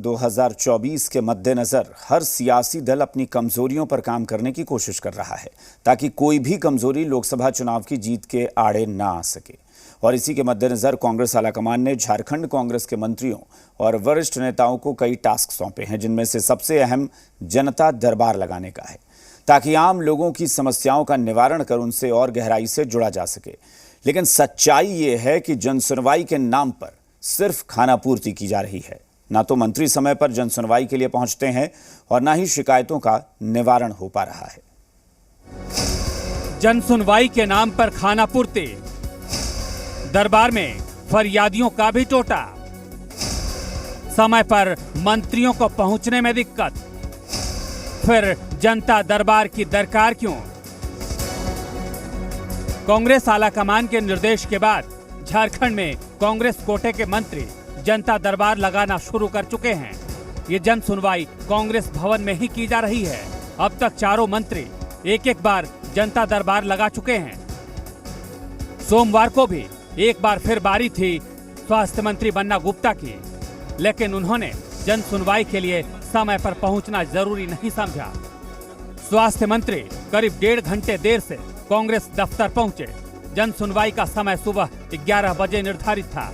2024 के मद्देनजर हर सियासी दल अपनी कमजोरियों पर काम करने की कोशिश कर रहा है ताकि कोई भी कमजोरी लोकसभा चुनाव की जीत के आड़े ना आ सके। और इसी के मद्देनजर कांग्रेस आलाकमान ने झारखंड कांग्रेस के मंत्रियों और वरिष्ठ नेताओं को कई टास्क सौंपे हैं, जिनमें से सबसे अहम जनता दरबार लगाने का है, ताकि आम लोगों की समस्याओं का निवारण कर उनसे और गहराई से जुड़ा जा सके। लेकिन सच्चाई ये है कि जनसुनवाई के नाम पर सिर्फ खानापूर्ति की जा रही है। ना तो मंत्री समय पर जनसुनवाई के लिए पहुंचते हैं और ना ही शिकायतों का निवारण हो पा रहा है। जनसुनवाई के नाम पर खानापूर्ति, दरबार में फरियादियों का भी टोटा, समय पर मंत्रियों को पहुंचने में दिक्कत, फिर जनता दरबार की दरकार क्यों? कांग्रेस आलाकमान के निर्देश के बाद झारखंड में कांग्रेस कोटे के मंत्री जनता दरबार लगाना शुरू कर चुके हैं। ये जन सुनवाई कांग्रेस भवन में ही की जा रही है। अब तक चारों मंत्री एक बार जनता दरबार लगा चुके हैं। सोमवार को भी एक बार फिर बारी थी स्वास्थ्य मंत्री बन्ना गुप्ता की, लेकिन उन्होंने जन सुनवाई के लिए समय पर पहुंचना जरूरी नहीं समझा। स्वास्थ्य मंत्री करीब 1.5 घंटे देर से कांग्रेस दफ्तर पहुंचे। जन सुनवाई का समय सुबह 11 बजे निर्धारित था,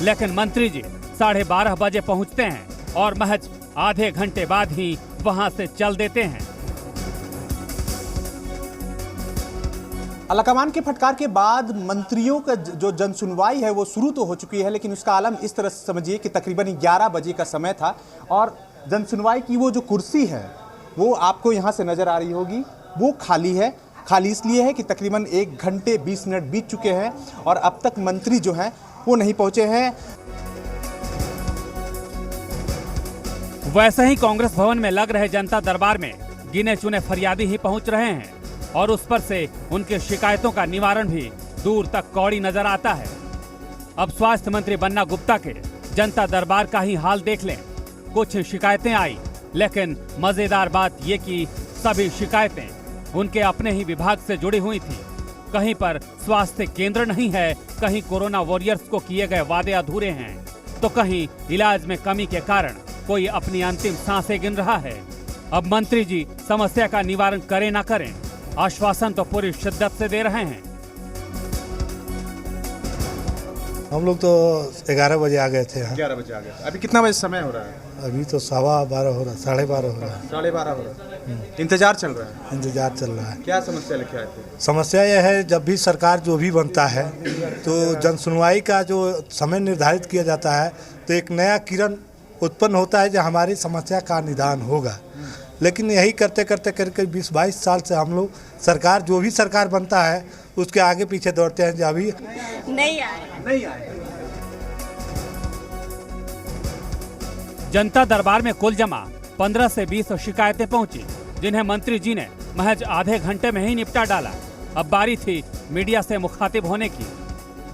लेकिन मंत्री जी 12:30 बजे पहुंचते हैं और महज आधे घंटे बाद ही वहां से चल देते हैं। आलाकमान के फटकार के बाद मंत्रियों का जो जनसुनवाई है वो शुरू तो हो चुकी है, लेकिन उसका आलम इस तरह से समझिए कि तकरीबन 11 बजे का समय था और जनसुनवाई की वो जो कुर्सी है वो आपको यहाँ से नजर आ रही होगी, वो खाली है। खाली इसलिए है कि तकरीबन 1 घंटे 20 मिनट बीत चुके हैं और अब तक मंत्री जो हैं वो नहीं पहुंचे हैं। वैसे ही कांग्रेस भवन में लग रहे जनता दरबार में गिने चुने फरियादी ही पहुंच रहे हैं और उस पर से उनके शिकायतों का निवारण भी दूर तक कौड़ी नजर आता है। अब स्वास्थ्य मंत्री बन्ना गुप्ता के जनता दरबार का ही हाल देख लें। कुछ शिकायतें आई, लेकिन मजेदार बात ये कि सभी शिकायतें उनके अपने ही विभाग से जुड़ी हुई थी। कहीं पर स्वास्थ्य केंद्र नहीं है, कहीं कोरोना वॉरियर्स को किए गए वादे अधूरे हैं, तो कहीं इलाज में कमी के कारण कोई अपनी अंतिम सांसें गिन रहा है। अब मंत्री जी समस्या का निवारण करें ना करें, आश्वासन तो पूरी शिद्दत से दे रहे हैं। हम लोग तो 11 बजे आ गए थे। 11 बजे आ गए। अभी कितना बजे समय हो रहा है? अभी तो 12:15 हो रहा है, 12:30 हो रहा है। 12:30 हो रहा है। इंतजार चल रहा है। इंतजार चल रहा है। क्या समस्या लेके आए थे? समस्या यह है, जब भी सरकार जो भी बनता है तो जनसुनवाई का जो समय निर्धारित किया जाता है तो एक नया किरण उत्पन्न होता है जो हमारी समस्या का निदान होगा। लेकिन यही करते करते करके 20-22 साल से हम लोग सरकार जो भी सरकार बनता है उसके आगे पीछे दौड़ते हैं, जो अभी नहीं आए। जनता दरबार में कुल जमा 15 से 20 शिकायतें पहुंची, जिन्हें मंत्री जी ने महज आधे घंटे में ही निपटा डाला। अब बारी थी मीडिया से मुखातिब होने की।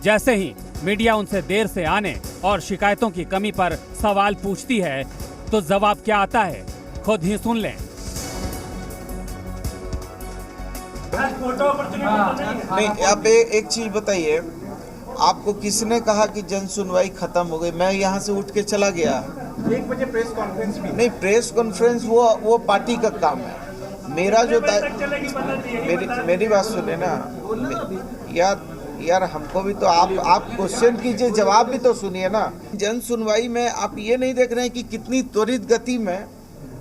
जैसे ही मीडिया उनसे देर से आने और शिकायतों की कमी पर सवाल पूछती है तो जवाब क्या आता है, खुद ही सुन लें। नहीं, आप एक चीज बताइए, आपको किसने कहा कि जन सुनवाई खत्म हो गई? मैं यहाँ से उठ के चला गया। 1 बजे प्रेस कॉन्फ्रेंस भी नहीं, प्रेस कॉन्फ्रेंस वो पार्टी का काम है। मेरा जो मेरी बात सुने ना यार हमको भी तो आप क्वेश्चन कीजिए, जवाब भी तो सुनिए ना। जन सुनवाई में आप ये नहीं देख रहे हैं कि कितनी त्वरित गति में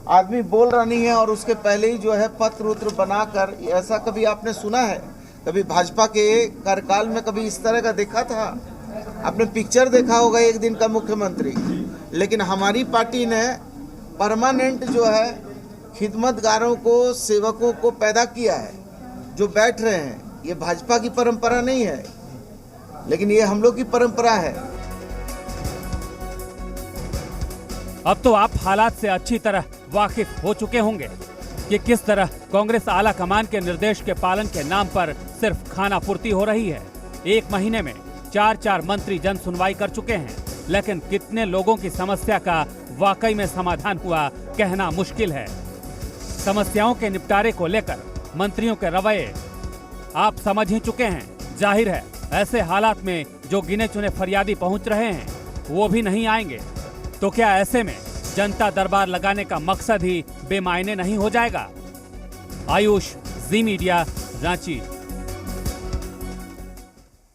आदमी बोल रहा नहीं है और उसके पहले ही जो है पत्र उत्र बनाकर, ऐसा कभी आपने सुना है? कभी भाजपा के कार्यकाल में कभी इस तरह का देखा था? आपने पिक्चर देखा होगा एक दिन का मुख्यमंत्री, लेकिन हमारी पार्टी ने परमानेंट जो है खिदमतगारों को, सेवकों को पैदा किया है जो बैठ रहे हैं। ये भाजपा की परंपरा नहीं है, लेकिन ये हम लोग की परंपरा है। अब तो आप हालात से अच्छी तरह वाकिफ हो चुके होंगे कि किस तरह कांग्रेस आला कमान के निर्देश के पालन के नाम पर सिर्फ खानापूर्ति हो रही है। 1 महीने में 4 मंत्री जन सुनवाई कर चुके हैं, लेकिन कितने लोगों की समस्या का वाकई में समाधान हुआ कहना मुश्किल है। समस्याओं के निपटारे को लेकर मंत्रियों के रवैये आप समझ ही चुके हैं। जाहिर है ऐसे हालात में जो गिने चुने फरियादी पहुंच रहे हैं वो भी नहीं आएंगे। तो क्या ऐसे में जनता दरबार लगाने का मकसद ही बेमायने नहीं हो जाएगा। आयुष, जी मीडिया, रांची।